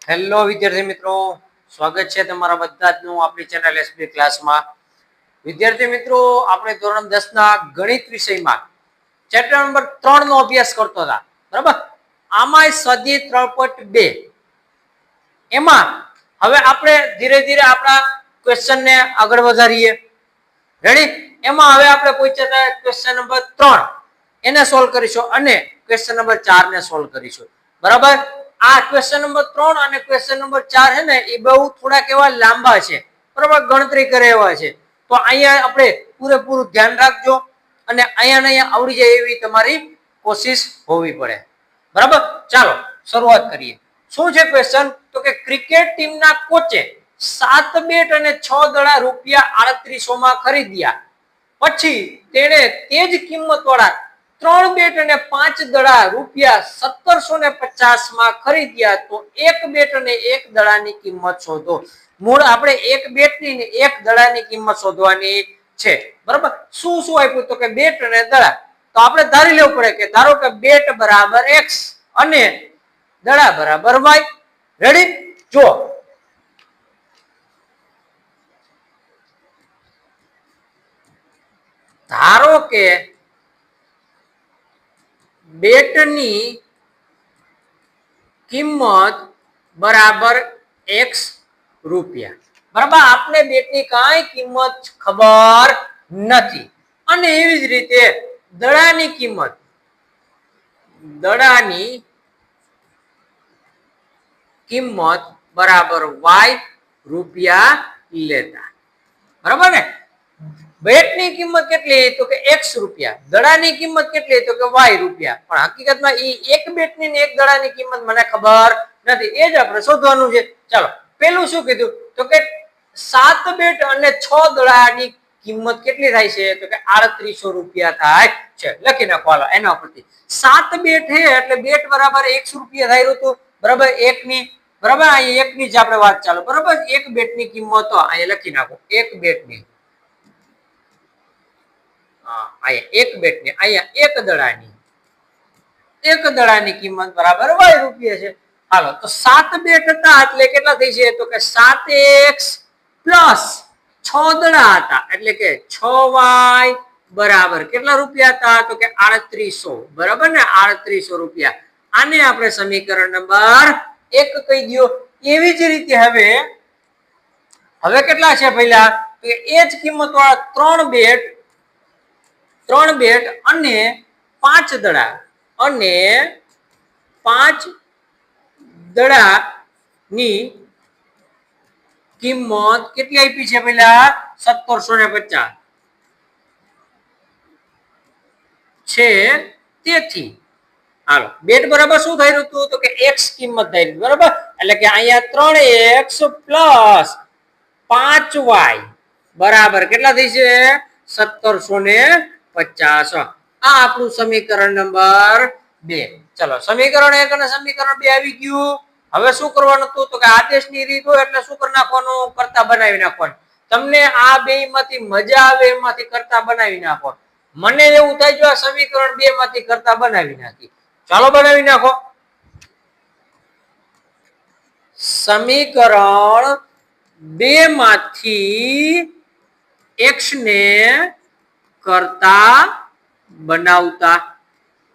Hello વિદ્યાર્થી મિત્રો, સ્વાગત છે તમારા બધા જનું આપણી ચેનલ એસબી ક્લાસમાં. વિદ્યાર્થી મિત્રો, આપણે ધોરણ 10 ના ગણિત વિષયમાં ચેપ્ટર નંબર 3 નો અભ્યાસ કરતો હતા. બરાબર, આમાં સ્વાધ્યાય 3.2 એમાં હવે આપણે ધીરે ધીરે આપણા ક્વેશ્ચન ને આગળ વધારીએ. રેડી? એમાં હવે આપણે પહોંચ્યા હતા ક્વેશ્ચન નંબર 3, એને સોલ્વ કરીશું અને ક્વેશ્ચન નંબર 4 ને સોલ્વ કરીશું. બરાબર, આ ક્વેશ્ચન નંબર 3 અને ક્વેશ્ચન નંબર 4 છે ને એ બહુ થોડાક એવા લાંબા છે. બરાબર, ગણતરી કરે એવા છે. તો અહીંયા આપણે પૂરેપૂરું ધ્યાન રાખજો અને અહીંયા આવડી જાય એવી તમારી કોશિશ હોવી પડે. બરાબર, ચાલો શરૂઆત કરીએ. શું છે ક્વેશ્ચન? તો કે ક્રિકેટ ટીમના કોચે 7 બેટ અને 6 દડા રૂપિયા 3800 માં ખરીદ્યા. પછી તેણે તે જ કિંમત વાળા 3 બેટ અને 5 દડા રૂપિયા 1750 માં ખરીદ્યા. તો એક બેટ અને એક દડાની કિંમત શોધો. મૂળ આપણે એક બેટની ને એક દડાની કિંમત શોધવાની છે. બરાબર, શું શું આપ્યું? તો કે બેટ અને દડા. તો આપણે ધારી લેવું પડે કે ધારો કે બેટ બરાબર x અને દડા બરાબર y. રેડી? જો ધારો કે બેટની કિંમત બરાબર x રૂપિયા. બરાબર, આપણે બેટની કાંઈ કિંમત ખબર નથી. અને એવી જ રીતે દડાની કિંમત બરાબર y રૂપિયા લેતા. બરાબર ને? બેટની કિંમત કેટલી? તો કે x રૂપિયા. દડાની કિંમત કેટલી? તો કે y રૂપિયા. પણ હકીકતમાં એ એક બેટની ને એક દડાની કિંમત મને ખબર નથી. એ જ આપણે શોધવાનું છે. ચાલો, પેલું શું કીધું? તો કે 7 બેટ અને 6 દડાની કિંમત કેટલી થાય છે? તો કે 3800 રૂપિયા થાય છે. લખી નાખો હાલો એના પરથી. 7 બેટ છે એટલે બેટ બરાબર 1 રૂપિયા થાય હતું. બરાબર, એકની. બરાબર, અહીંયા એકની જ આપણે વાત ચાલો. બરાબર, એક બેટની કિંમત તો અહીંયા લખી નાખો. એક બેટની, અહીંયા એક બેટની, અહીંયા એક દડાની કિંમત બરાબર y રૂપિયા છે. હાલો, તો 7 બેટ હતા એટલે કેટલા થઈ છે? તો કે 7x પ્લસ 6 દડા હતા એટલે કે 6y બરાબર કેટલા રૂપિયા હતા? તો કે 3800. બરાબર ને? 3800 રૂપિયા. આને આપણે સમીકરણ નંબર 1 કહી દો. એવી જ રીતે હવે કેટલા છે પહેલા? તો એ જ કિંમત વાળા 3 બેટ અને 5 દડા અને 5 દડાની કિંમત કેટલી આપી છે પહેલા? 1750 છે. તેથી હાલો, બેટ બરાબર શું થઈ રહ્યું હતું? તો કે x કિંમત થઈ રહી. બરાબર, એટલે કે અહીંયા 3x પ્લસ 5y બરાબર કેટલા થઈ છે? 1750. આ આપણું સમીકરણ નંબર 2. ચલો, સમીકરણ 1 અને સમીકરણ 2 આવી ગયું. હવે શું કરવાનું હતું? તો કે આદેશની રીત હોય એટલે શું કરી નાખવાનું? કરતા બનાવી નાખવાનું. તમને આ બે માંથી મજા આવે એમાંથી કરતા બનાવી નાખો. મને એવું થાય જો આ સમીકરણ 2 માંથી કરતા બનાવી નાખી. ચાલો બનાવી નાખો. સમીકરણ 2 માંથી x ને કરતા બનાવતા.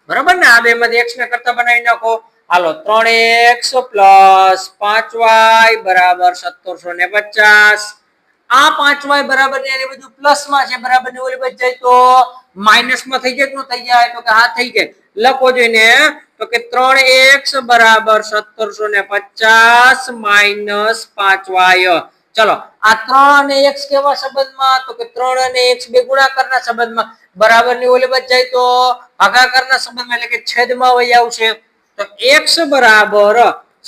બરાબર ને? આ બે માંથી x ને કરતા બનાવી નાખો. હાલો, 3x પ્લસ 5y બરાબર 1750. આ 5y બરાબર ને એની બધું પ્લસ માં છે. બરાબર ને? ઓલી બાજુ જાય તો માઇનસ માં થઈ જાય કે ન થઈ જાય? તો કે હા થઈ જાય. લખો જોઈને. તો કે 3x બરાબર 1750 માઇનસ 5y. ચલો, આ 3 અને x કેવા સંબંધમાં? તો કે 3 અને x બે ગુણાકારના સંબંધમાં. બરાબર ની ઓલી બાજુ જાય તો ભાગાકારના સંબંધમાં એટલે કે છેદમાં વહી આવશે. તો x બરાબર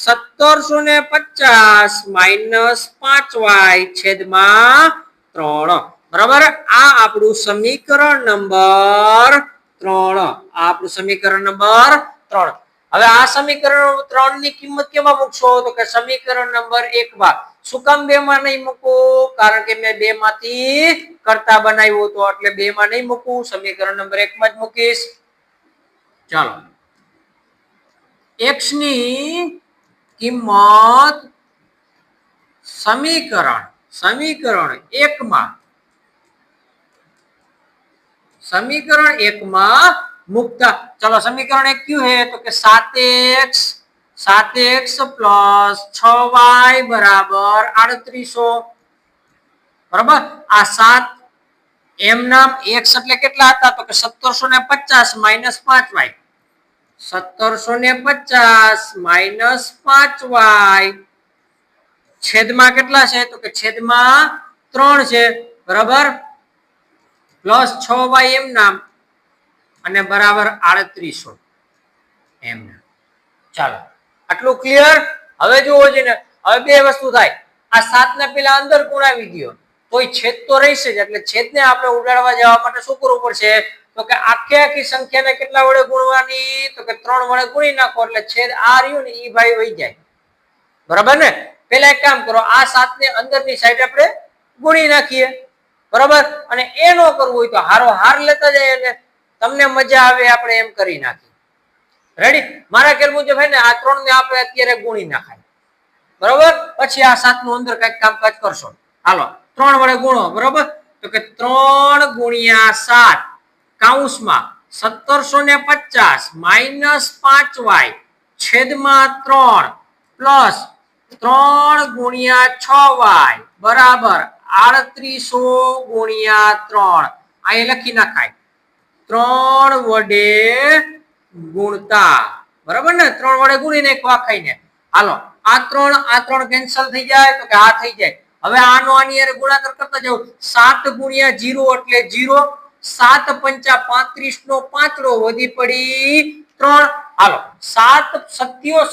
1750 માઇનસ 5y છેદમાં 3. બરાબર, આ આપણું સમીકરણ નંબર 3. આપણું સમીકરણ નંબર 3. હવે આ સમીકરણ 3 ની કિંમત કેમાં મૂકશો? તો કે સમીકરણ નંબર 1 માં. શું કામ 2 માં નહીં મૂકું? કારણ કે મેં 2 માંથી કરતા બનાવ્યું હતું એટલે 2 માં નહીં મૂકું. સમીકરણ નંબર 1 માં જ મૂકીશ. ચાલો, x ની કિંમત સમીકરણ 1 માં મુકતા चलो समीकरण 1 क्यों है तो कि 7x प्लस 6y बराबर 3800 बराबर आ 7 एम नाम x એટલે કેટલા હતા તો કે 1750 માઈનસ 5y 1750 માઈનસ 5y છેદમાં કેટલા છે તો કે છેદમાં 3 છે બરાબર પ્લસ 6y એમ નામ અને બરાબર 3800 એમ નામ ચાલો આટલું ક્લિયર હવે જોવો છે ને હવે બે વસ્તુ થાય આ 7 ને પેલા અંદર ગુણાવી દયો તોય છેદ તો રહેશે જ એટલે છેદને આપણે ઉડાડવા જવા માટે શું કરવું પડશે તો કે આખી સંખ્યાને કેટલા વડે ગુણવાની તો કે 3 વડે ગુણી નાખો એટલે છેદ આ રહ્યું ને ઈ ભાઈ વઈ જાય બરાબર ને પેલા એક કામ કરો આ 7 ને અંદરની સાઈડ આપણે ગુણી નાખીએ બરાબર અને એ નો કરવું હોય તો હારો હાર લેતા જાય એટલે તમને મજા આવે આપણે એમ કરી નાખીએ રેડી મારા ખ્યાલ મુજબ હે ને આ 3 ને આપણે અત્યારે ગુણી નાખાય બરાબર પછી આ 7 નું અંદર કઈક કામકાજ કરશો હાલો 3 વડે ગુણો બરાબર તો કે 3 ગુણ્યા 7 કૌંસમાં 1750 માઈનસ 5y છેદમાં 3 પ્લસ 3 ગુણ્યા 6y બરાબર 3800 ગુણ્યા 3 અહીં લખી નાખાય 3 વડે ગુણતા બરાબર ને 3 વડે ગુણી નાખવા ખાઈને હાલો આ 3 કેન્સલ થઈ જાય તો કે આ થઈ જાય હવે આનો આની હારે ગુણાકાર કરતા જાવ 7 ગુણ્યા 0 એટલે 0 7 પંચા 35 નો પાંચડો વધી પડી 3 હાલો 7 સત્યો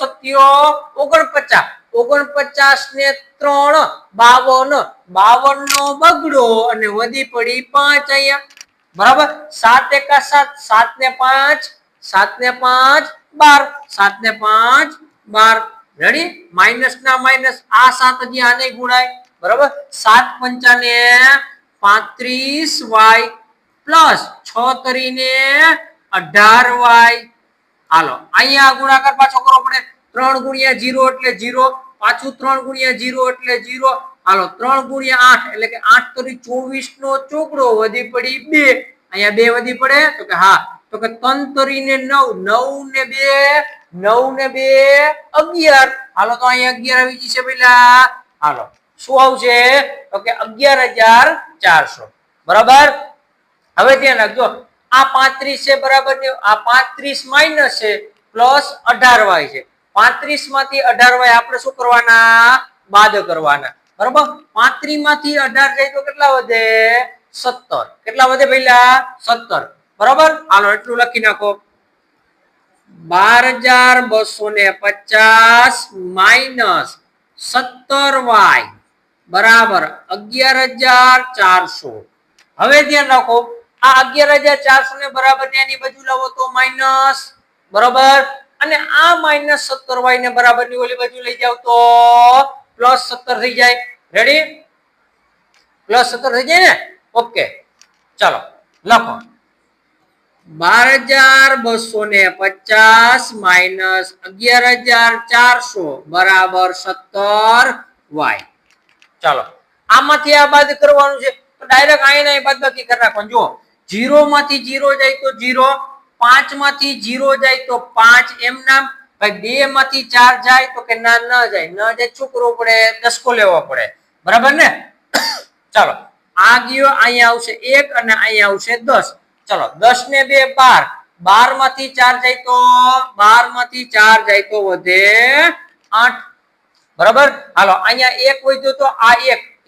49 ને 3 52 નો બગડો અને વધી પડી 5 અહીંયા બરાબર 7 એકા 7 ને 5 12 7 ને 5 12 રેડી માઈનસ ના માઈનસ આ 7 હજી આને ગુણાય બરાબર 7 પંચા ને 35y પ્લસ 6 તરીને 18y હાલો અહીંયા ગુણાકાર પાછો કરવો પડે 3 ગુણ્યા 0 એટલે 0 પાછું 3 ગુણ્યા 0 એટલે 0 હાલો 3 ગુણ્યા 8 એટલે કે 8 તરી 24 નો ચોકડો વધી પડી 2 અહીંયા 2 વધી પડે તો કે હા તો કે 3 તરીને 9 9 ને 2 11 હાલો તો અહીંયા 11 આવી જશે પેલા હાલો શું આવશે તો કે 11400 બરાબર હવે ધ્યાન રાખજો આ 35 છે બરાબર ને આ 35 માઈનસ છે પ્લસ 18y છે 35 માંથી 18y આપણે શું કરવાના બાદ કરવાના બરાબર 35 માંથી 18 જાય તો કેટલા વધે 17 કેટલા વધે પહેલા 17 બરાબર હાલો એટલું લખી નાખો 12250 માઈનસ 17y બરાબર 11400 હવે ધ્યાન રાખો આ 11400 ને બરાબર ને આની બાજુ લાવો તો માઈનસ બરાબર અને આ માઈનસ 17y ને બરાબર ની ઓલી બાજુ લઈ જાવ તો પ્લસ 17 થઈ જાય રેડી પ્લસ 17 થઈ જાય ને ઓકે ચાલો લખો 12250 માઈનસ 11400 બરાબર 17y ચાલો આમાંથી આ બાદ કરવાનું છે તો ડાયરેક્ટ આઈને બાદબાકી કરી નાખવાનું જો 0 માંથી 0 જાય તો 0 5 માંથી 0 જાય તો 5 એમ નામ ભાઈ 2 માંથી 4 જાય તો કે ના ન જાય શું કરવું પડે દસકો લેવો પડે બરાબર ને ચાલો આ ગયો અહીંયા આવશે 1 અને અહીંયા આવશે 10 ચલો 10 ને 2 12 12 માંથી 4 જાય તો વધે 8 બરાબર હાલો અહીંયા 1 વધ્યો તો આ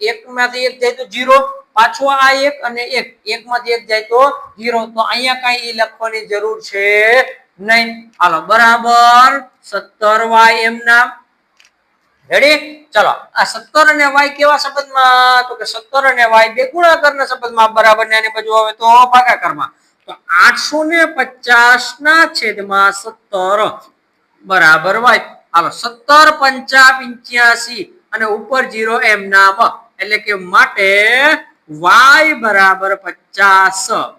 1 માંથી 1 જાય તો 0 પાછો આ 1 અને 1 માંથી 1 જાય તો 0 તો અહીંયા કઈ લખવાની જરૂર છે નહીં હાલો બરાબર 17y એમ નામ રેડી ચલો આ 17 અને y કેવા સંબંધમાં તો કે 17 અને y બે ગુણાકારના સંબંધમાં બરાબર ને આની બાજુ આવે તો ભાગાકારમાં તો 850 ના છેદમાં 17 બરાબર y હાલો 17 5 85 અને ઉપર 0 એમ નામ એટલે કે માટે y બરાબર 50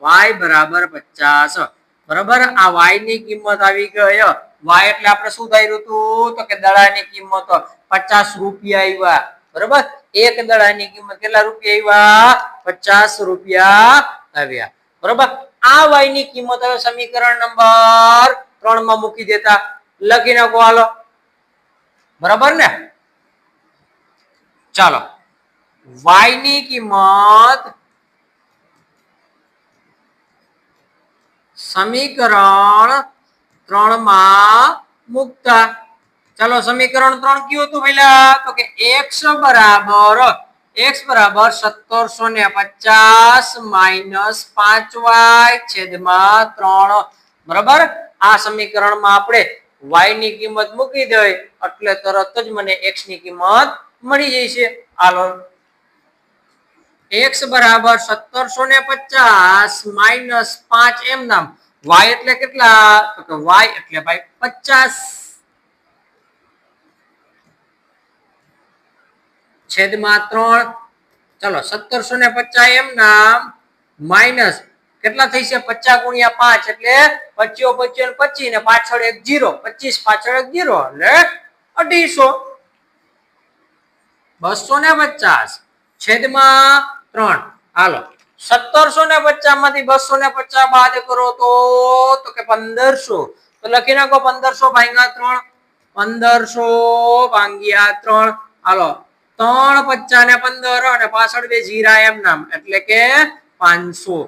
બરાબર આ y ની કિંમત આવી ગઈ વાય એટલે આપણે શું ધાર્યું હતું તો કે દડાની કિંમત 50 રૂપિયા આવ્યા બરાબર એક દડાની કિંમત કેટલા રૂપિયા આવ્યા 50 રૂપિયા આવ્યા બરાબર આ વાય ની કિંમત હવે સમીકરણ નંબર 3 માં મૂકી દેતા લખી નાખો હાલો બરાબર ને ચાલો y ની કિંમત સમીકરણ 3 માં મૂકતા ચાલો સમીકરણ 3 કયું હતું પહેલા તો કે x બરાબર 1750 માઈનસ 5y છેદમાં 3 બરાબર આ સમીકરણમાં આપણે y ની કિંમત મૂકી દઈએ એટલે તરત જ મને x ની કિંમત મળી જશે હાલો x બરાબર 1750 માઈનસ 5 એમ નામ y એટલે કેટલા તો કે y એટલે ભાઈ 50 છેદમાં 3 ચલો 1750 એમ નામ માઈનસ કેટલા થઈ છે 50 ગુણ્યા 5 એટલે 25 25 ને પાછળ એક 0 25 પાછળ એક 0 એટલે 250 છેદમાં 3 હાલો 1750 માંથી 250 બાદ કરો તો કે 1500 તો લખી નાખો 1500 ભાગ્યા 3 1500 ભાગ્યા 3 હાલો 3 50 ને 15 અને પાછળ બે જીરા એમ નામ એટલે કે 500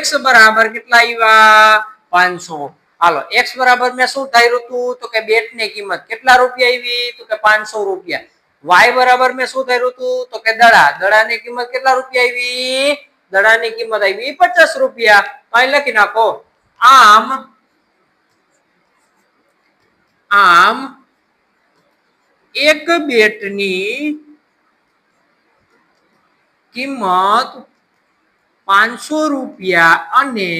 x બરાબર કેટલા આવ્યા 500 હાલો x બરાબર મેં શું ધાર્યું હતું તો કે બેટ ની કિંમત કેટલા રૂપિયા આવી તો કે 500 રૂપિયા y બરાબર મેં શું ધાર્યું હતું તો કે દડાની કિંમત કેટલા રૂપિયા આવી દડાની કિંમત આવી 50 રૂપિયા અહીં લખી નાખો આમ એક બેટની કિંમત 500 રૂપિયા અને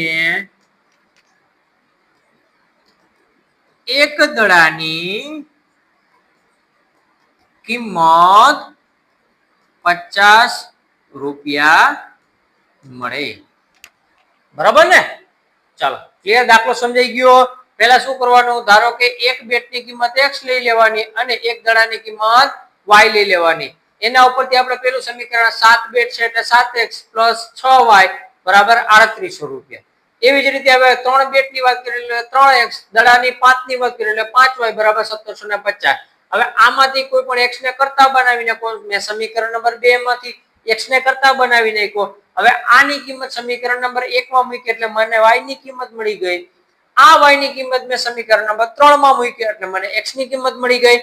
એક દડાની કિંમત 50 રૂપિયા મળે બરાબર ને ચાલો ક્લિયર દાખલો સમજાઈ ગયો પહેલા શું કરવાનું ધારો કે એક બેટની કિંમત x લઈ લેવાની અને એક દડાની કિંમત y લઈ લેવાની એના ઉપરથી આપણે પેલું સમીકરણ 7 બેટ છે એટલે 7x + 6y બરાબર 3800 રૂપિયા એવી જ રીતે હવે 3 બેટની વાત કરી એટલે 3x દડાની 5 ની વાત કરી એટલે 5y બરાબર 1750 હવે આમાંથી કોઈ પણ x ને કરતા બનાવીને મેં સમીકરણ નંબર 2 માંથી x ને કરતા બનાવી નાખ્યો હવે આની કિંમત સમીકરણ નંબર 1 માં મૂકી એટલે મને y ની કિંમત મળી ગઈ આ y ની કિંમત મેં સમીકરણ નંબર 3 માં મૂકી એટલે મને x ની કિંમત મળી ગઈ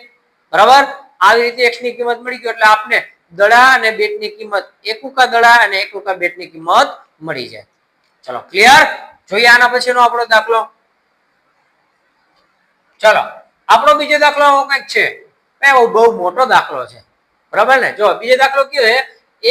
બરાબર આવી રીતે x ની કિંમત મળી ગઈ એટલે આપને દડા અને બેટની કિંમત એકુકા દડા અને એકુકા બેટની કિંમત મળી જાય ચલો ક્લિયર જોઈએ આના પછીનો આપણો દાખલો ચલો આપણો બીજો દાખલો કંઈક છે બહુ મોટો દાખલો છે બરાબર ને જો બીજો દાખલો કયો છે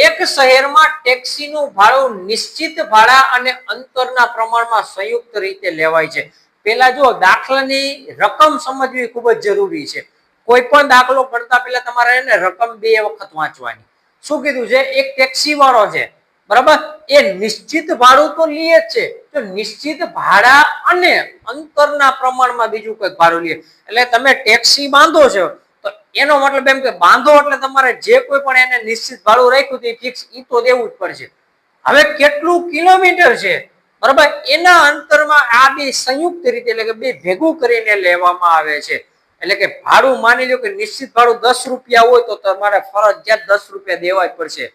એક શહેરમાં ટેક્સીનું ભાડું નિશ્ચિત ભાડા અને અંતરના પ્રમાણમાં સંયુક્ત રીતે લેવાય છે પહેલા જો દાખલાની રકમ સમજવી ખૂબ જ જરૂરી છે કોઈ પણ દાખલો પડતા પહેલા તમારે એને રકમ 2 વખત વાંચવાની શું કીધું છે એક ટેક્સી વાળો છે બરાબર એ નિશ્ચિત ભાડું તો લે જ છે તો નિશ્ચિત ભાડા અને અંતરના પ્રમાણમાં બીજું કોઈ ભાડું લે એટલે તમે ટેક્સી બાંધો છો તો એનો મતલબ એમ કે બાંધો એટલે તમારે જે કોઈ પણ એને નિશ્ચિત ભાડું રાખ્યું તે ફિક્સ ઈ તો દેવું જ પડશે હવે કેટલું કિલોમીટર છે બરાબર એના અંતરમાં આ બે સંયુક્ત રીતે એટલે કે બે ભેગું કરીને લેવામાં આવે છે એટલે કે ભાડું માની લો કે નિશ્ચિત ભાડું 10 રૂપિયા હોય તો તમારે ફરજિયાત 10 રૂપિયા દેવા જ પડશે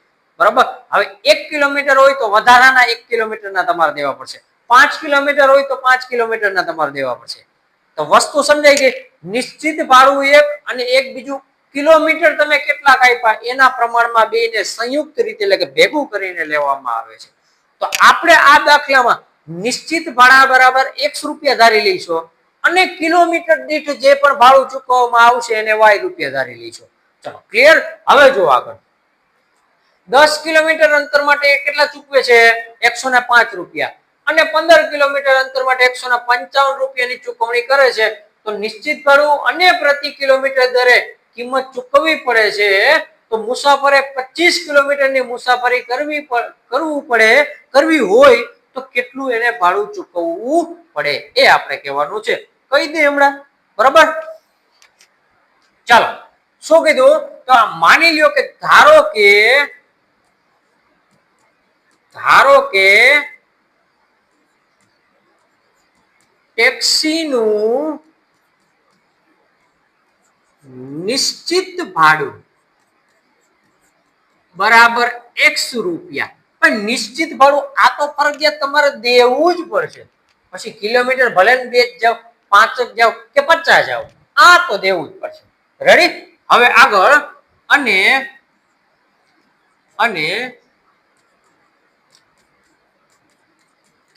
બરાબર હવે 1 કિલોમીટર હોય તો વધારાના 1 કિલોમીટરના તમારે દેવા પડશે 5 કિલોમીટર હોય તો 5 કિલોમીટરના તમારે દેવા પડશે તો વસ્તુ સમજાઈ ગઈ નિશ્ચિત ભાડું એક અને એક બીજું કિલોમીટર તમે કેટલા કાપ્યા એના પ્રમાણમાં બેને સંયુક્ત રીતે એટલે કે ભેગું કરીને લેવામાં આવે છે તો આપણે આ દાખલામાં નિશ્ચિત ભાડા બરાબર 100 રૂપિયા ધારી લઈશું અને કિલોમીટર દીઠ જે પણ ભાડું ચૂકવવામાં આવશે એને y રૂપિયા ધારી લઈશું ચલો ક્લિયર હવે જો આગળ 10 કિલોમીટર અંતર માટે કેટલા ચૂકવે છે 105 રૂપિયા અને 15 કિલોમીટર અંતર માટે 155 રૂપિયાની ચૂકવણી કરે છે તો નિશ્ચિત ભાડું અને પ્રતિ કિલોમીટર દરે કિંમત ચૂકવવી પડે છે તો મુસાફરે 25 કિલોમીટરની મુસાફરી કરવી હોય તો કેટલું એને ભાડું ચૂકવવું પડે એ આપણે કહેવાનું છે કહી દે હમણાં બરોબર. ચાલો શું કીધું તો માની લ્યો કે ધારો કે ટેક્સીનું નિશ્ચિત ભાડું બરાબર x રૂપિયા. પણ નિશ્ચિત ભાડું આ તો ફરજિયાત તમારે દેવું જ પડશે. પછી કિલોમીટર ભલે ને 2 જાવ 5 જાવ કે 50 જાવ આ તો દેવું જ પડશે. રેડી. હવે આગળ અને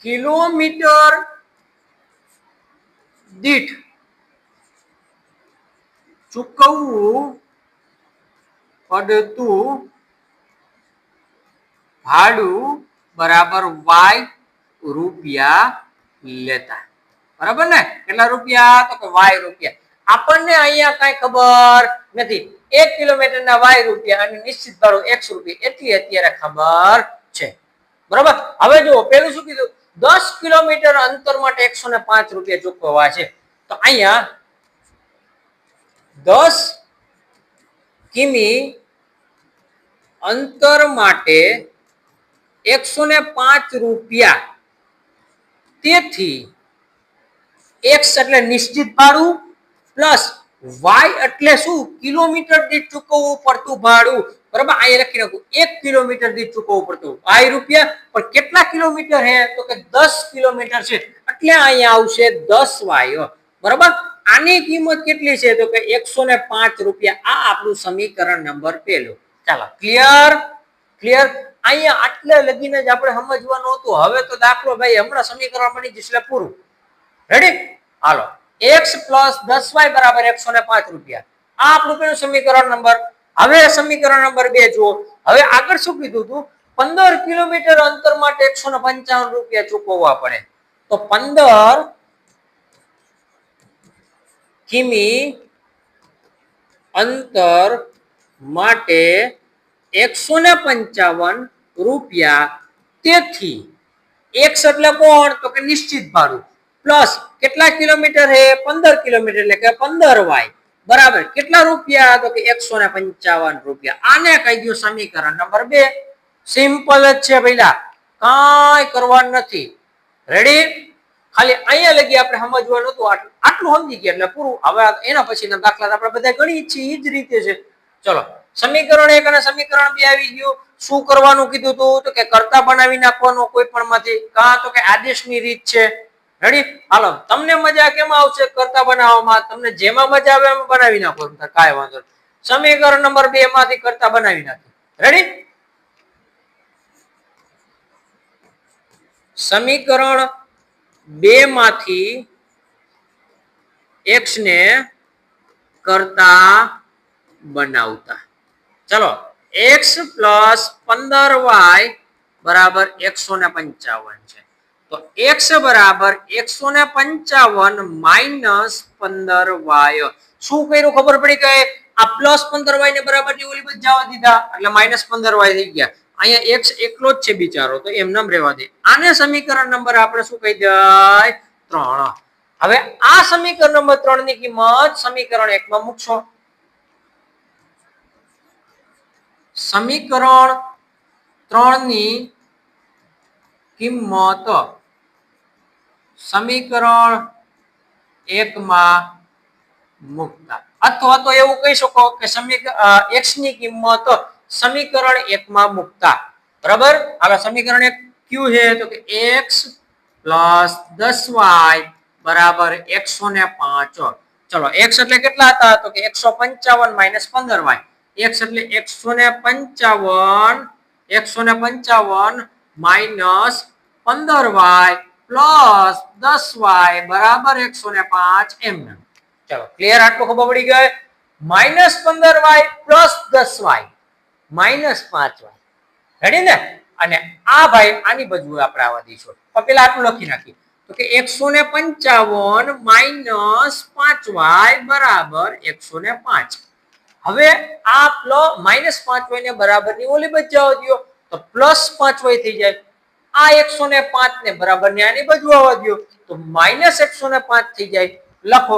કિલોમીટર દીઠ ચૂકવવું પડતું ભાડું બરાબર y રૂપિયા લેતા. બરાબર ને. કેટલા રૂપિયા તો કે y રૂપિયા. આપણને અહીંયા કઈ ખબર નથી. 1 કિલોમીટર ના y રૂપિયા અને નિશ્ચિત ભાડું x રૂપિયા એટલી અત્યારે ખબર છે. બરાબર. હવે જુઓ પેલું શું કીધું 10 કિલોમીટર અંતર માટે 105 રૂપિયા ચૂકવવા છે. તો અહીંયા 10 કિમી અંતર માટે 105 રૂપિયા. તેથી x એટલે નિશ્ચિત ભાડું પ્લસ y એટલે શું કિલોમીટર દીઠ ચૂકવવું પડતું ભાડું. બરાબર. અહીંયા લખી નાખું 1 કિલોમીટર દીઠ ચૂકવવું પડતું y રૂપિયા. પણ કેટલા કિલોમીટર હે તો કે 10 કિલોમીટર છે એટલે અહીંયા આવશે 10y. બરાબર. આની કિંમત કેટલી છે તો કે 105 રૂપિયા. આ આપણું સમીકરણ નંબર 1. ચાલો ક્લિયર. અહીંયા આટલે લગીને જ આપણે સમજવાનું હતું. હવે તો દાખલો ભાઈ હમણાં સમીકરણ બની જશે એટલે પૂરું. રેડી. હાલો x + 10y બરાબર 105 રૂપિયા. આ આપણું પેલું સમીકરણ નંબર. હવે સમીકરણ નંબર 2 જુઓ. હવે આગળ શું કીધું હતું 15 કિલોમીટર અંતર માટે 155 રૂપિયા ચૂકવવા પડે. તો 15 કિમી અંતર માટે 155 રૂપિયા. તેથી x એટલે કોણ તો કે નિશ્ચિત ભાડું પ્લસ કેટલા કિલોમીટર હે 15 કિલોમીટર એટલે કે 15y બરાબર કેટલા રૂપિયા તો કે 155 રૂપિયા. આને કહી દો સમીકરણ નંબર 2. સિમ્પલ જ છે ભઈલા, કાંઈ કરવાનું નથી. રેડી. ખાલી અહીંયા લગી આપણે સમજવાનું હતું. આટલું સમજી ગયા એટલે પૂરું. હવે એના પછીના દાખલા આપણે બધા ગણી છીએ એ જ રીતે છે. ચલો સમીકરણ 1 અને સમીકરણ 2 આવી ગયું. શું કરવાનું કીધું હતું તો કે કર્તા બનાવી નાખવાનું કોઈ પણ માંથી, કાં તો કે આદેશની રીત છે. રેડી. હાલો તમને મજા કેમાં આવશે કર્તા બનાવવામાં? તમને જેમાં મજા આવે એમાં બનાવી નાખો. કાંઈ વાંધો નહીં. સમીકરણ નંબર 2 માંથી કર્તા બનાવી નાખી. રેડી. સમીકરણ 2 માંથી x ને કર્તા બનાવતા. ચલો x + 15y બરાબર 155 છે. તો x બરાબર 155 માઇનસ 15y. શું કર્યું ખબર પડી કે આ પ્લસ 15y ને બરાબર ની ઓલી બાજુ જવા દીધા એટલે માઇનસ 15y થઈ ગયા. અહીંયા x એકલો જ છે બિચારો તો એમ નામ રહેવા દે. આને સમીકરણ નંબર આપણે શું કહી દઈએ 3. હવે આ સમીકરણ નંબર 3 ની કિંમત સમીકરણ 1 માં મૂકશો. સમીકરણ 3 ની કિંમત સમીકરણ 1 માં મૂકતા અથવા તો એવું કહી શકો કે x ની કિંમત સમીકરણ 1 માં મૂકતા. બરાબર. હવે સમીકરણ 1 ક્યુ છે તો કે x + 10y બરાબર 105. ચલો x એટલે કેટલા હતા તો કે 155 માઇનસ 15y. x એટલે 155 માઇનસ 15y પ્લસ 10y બરાબર 105 એમ. ચલો ક્લિયર. આટલું ખબર પડી ગઈ. Minus 15y plus 10y minus 5y. Ready ને. અને આ ભાઈ આની બાજુ આપણે આવવા દઈશું. તો પેલા આટલું લખી નાખીએ તો કે 155 માઇનસ 5y બરાબર 105. હવે આ માઇનસ 5y ને બરાબર ની ઓલી બાજુ જવા દો તો પ્લસ 5y થઈ જાય. આ 105 ને બરાબર ની આની બાજુ આવવા દો તો માઇનસ 105 થઈ જાય. લખો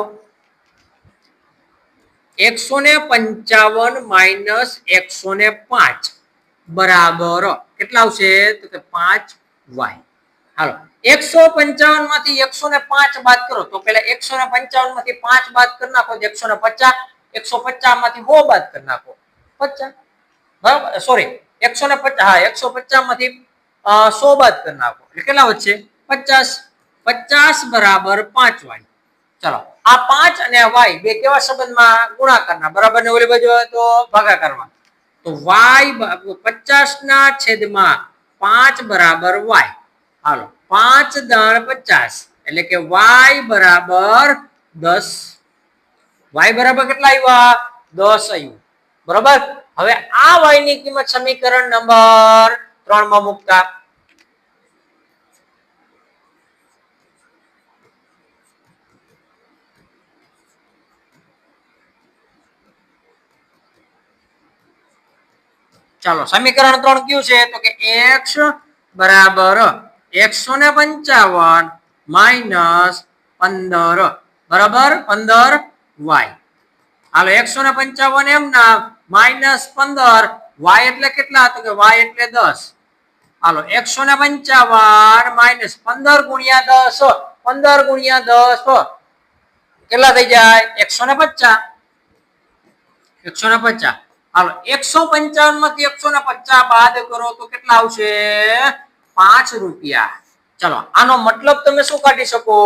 155 માઇનસ 105 બરાબર કેટલા આવશે તો કે 5y. હાલો 155 માંથી 105 બાદ કરો તો પેલા 155 માંથી 5 બાદ કરી નાખો તો 150. 150 માંથી 100 બાદ કરી નાખો 50 બરાબર સોરી 150 હા 150 માંથી 100 બાદ કરી નાખો એટલે કેટલા વધશે 50. 50 બરાબર 5y. ચલો આ 5 અને y બે કેવા સંબંધમાં ગુણાકારના બરાબર ને ઓલી બાજુ તો ભાગાકારમાં તો y 50 ના છેદમાં 5 બરાબર y. હાલો 5 દાણ 50 એટલે કે y બરાબર 10. y બરાબર કેટલા આવ્યા 10 આવ્યું બરાબર. હવે આ y ની કિંમત સમીકરણ નંબર 3 માં મૂકતા ચાલો સમીકરણ 3 કયું છે તો કે x બરાબર 155 માઇનસ 15 બરાબર 15y. હાલો 155 એમ ના માઇનસ 15 y એટલે કેટલા તો કે y એટલે 10. હાલો 155 માઇનસ 15 ગુણ્યા 10 15 ગુણ્યા 10 કેટલા થઈ જાય 150. 150 હાલો 155 માંથી 150 બાદ કરો તો કેટલા આવશે 5 રૂપિયા. ચલો આનો મતલબ તમે શું કાઢી શકો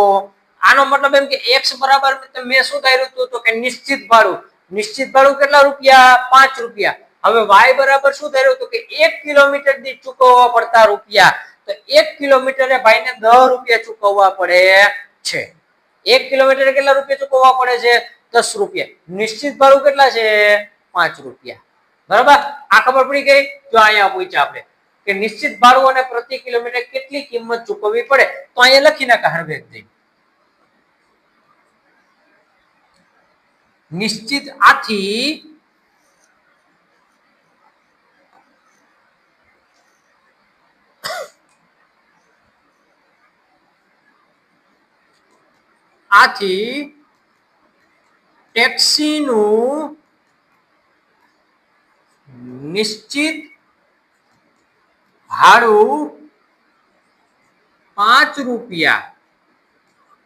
આનો મતલબ એમ કે x બરાબર મેં શું ધાર્યું હતું તો કે નિશ્ચિત ભાડું કેટલા રૂપિયા 5 રૂપિયા. હવે y બરાબર શું ધાર્યું હતું કે 1 કિલોમીટર દીઠ ચૂકવવા પડતા રૂપિયા તો 1 કિલોમીટરે ભાઈને 10 રૂપિયા ચૂકવવા પડે છે. 1 કિલોમીટરે કેટલા રૂપિયા ચૂકવવા પડે છે 10 રૂપિયા. નિશ્ચિત ભાડું કેટલા છે 5 રૂપિયા બરાબર. આ ખબર પડી ગઈ. જો અહીંયા પૂછ્યા આપણે કે નિશ્ચિત ભાડું અને પ્રતિ કિલોમીટર કેટલી કિંમત ચૂકવવી પડે તો અહીંયા લખી નાખા હરવેગ દઈ નિશ્ચિત આથી ટેક્સીનું નિશ્ચિત ભાડું 5 રૂપિયા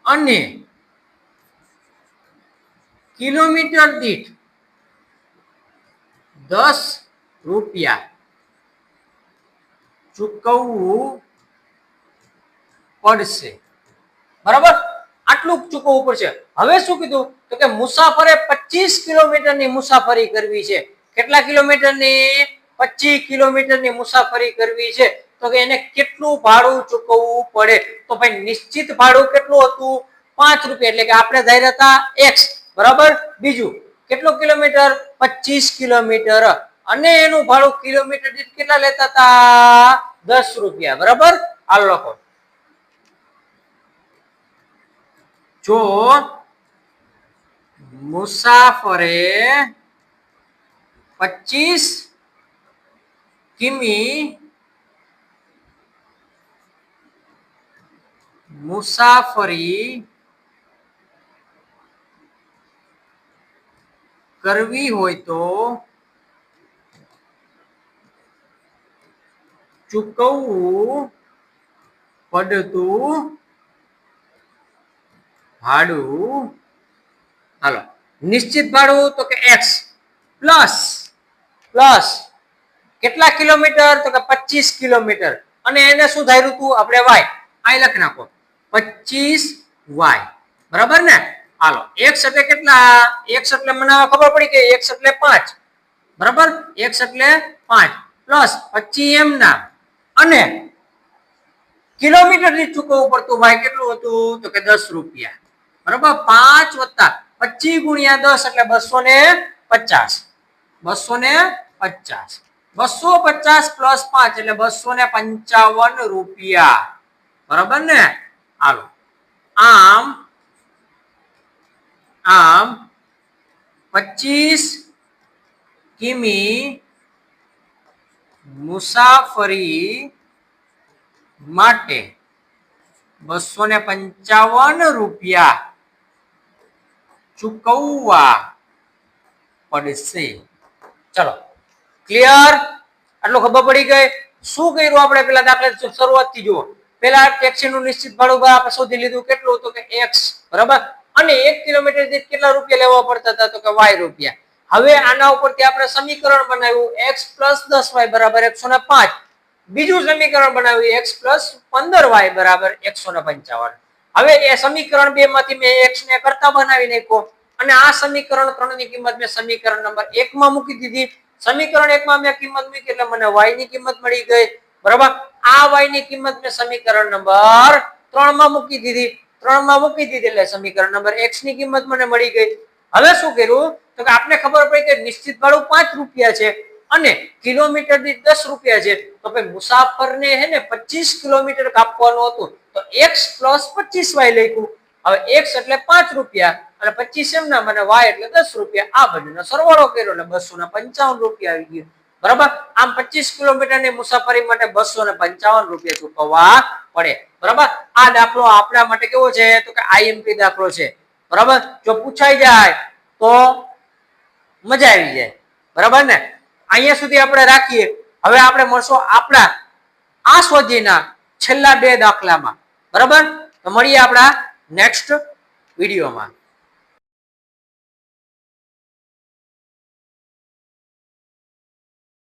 અને કિલોમીટર દીઠ 10 રૂપિયા ચૂકવવું પડશે બરાબર. આટલું ચૂકવવું પડશે. હવે શું કીધું તો કે મુસાફરે 25 કિલોમીટરની મુસાફરી કરવી છે. કેટલા કિલોમીટરની 25 કિલોમીટરની મુસાફરી કરવી છે તો કે એને કેટલું ભાડું ચૂકવવું પડે તો ભાઈ નિશ્ચિત ભાડું કેટલું હતું 5 રૂપિયા એટલે કે આપણે ધાર્યા હતા x બરાબર. બીજું કેટલું કિલોમીટર 25 કિલોમીટર અને એનું ભાડું કિલોમીટર દીઠ કેટલા લેતા હતા 10 રૂપિયા બરાબર. આ લખો જો મુસાફરે 25 કિમી મુસાફરી કરવી હોય તો ચૂકવવું પડતું ભાડું હાલો નિશ્ચિત ભાડું તો કે x પ્લસ કેટલા કિલોમીટર તો કે 25 કિલોમીટર અને એને શું ધાર્યું હતું આપણે y અહીં લખી નાખો 25y બરાબર ને. હાલો x એટલે કેટલા x એટલે મને ખબર પડી કે x એટલે 5 બરાબર. x એટલે 5 પ્લસ 25 એમ ના અને કિલોમીટર દીઠ ચૂકવવું પડતું ભાઈ કેટલું હતું તો કે 10 રૂપિયા બરાબર. 5 વત્તા 25 ગુણ્યા 10 એટલે 250 250 250 પ્લસ 5 એટલે 255 રૂપિયા બરાબર ને. હાલો આમ 25 કિમી મુસાફરી માટે 255 રૂપિયા ચૂકવવા પડશે. ચલો ક્લિયર, આટલું ખબર પડી ગઈ. શું કર્યું આપણે પેલા દાખલા શરૂઆતથી જુઓ. પેલા ટેક્સી નું નિશ્ચિત ભાડું આપણે શોધી લીધું, કેટલું હતું કે x, બરાબર. અને 1 કિલોમીટર દીઠ કેટલા રૂપિયા લેવા પડતા હતા તો કે y રૂપિયા. હવે આના ઉપરથી આપણે સમીકરણ બનાવ્યું x + 10y બરાબર 105. બીજું સમીકરણ બનાવ્યું x + 15y બરાબર 155. હવે એ સમીકરણ 2 માંથી મેં x ને કરતા બનાવી નાખ્યો અને આ સમીકરણ 3 ની કિંમત મેં સમીકરણ નંબર 1 માં મૂકી દીધી. સમીકરણ 1 માં મેં કિંમત મૂકી એટલે મને y ની કિંમત મળી ગઈ, બરાબર. આ y ની કિંમત મેં સમીકરણ નંબર 3 માં મૂકી દીધી. 3 માં મૂકી દીધી એટલે સમીકરણ નંબર x ની કિંમત મને મળી ગઈ. હવે શું કર્યું તો કે આપને ખબર પડી કે નિશ્ચિત ભાડું 5 રૂપિયા છે અને કિલોમીટર દીઠ 10 રૂપિયા છે, તો ભાઈ મુસાફરને હે ને 25 કિલોમીટર કાપવાનું હતું તો x + 25y લખ્યું. હવે x એટલે 5 રૂપિયા અને 25 એમ ના મને y એટલે 10 રૂપિયા. આ બંનેનો સરવાળો કર્યો એટલે 255 રૂપિયા આવી ગયો, બરાબર. આમ 25 કિલોમીટરની મુસાફરી માટે 255 રૂપિયા ચૂકવવા પડે, બરાબર. આ દાખલો આપણા માટે કેવો છે તો કે IMP દાખલો છે, બરાબર. જો પૂછાઈ જાય તો મજા આવી જાય, બરાબર ને. અહીંયા સુધી આપણે રાખીએ. હવે આપણે મળશું આપણા આ સ્વાધ્યાયના છેલ્લા 2 દાખલામાં, બરાબર. તો મળીએ આપણા નેક્સ્ટ વિડીયોમાં.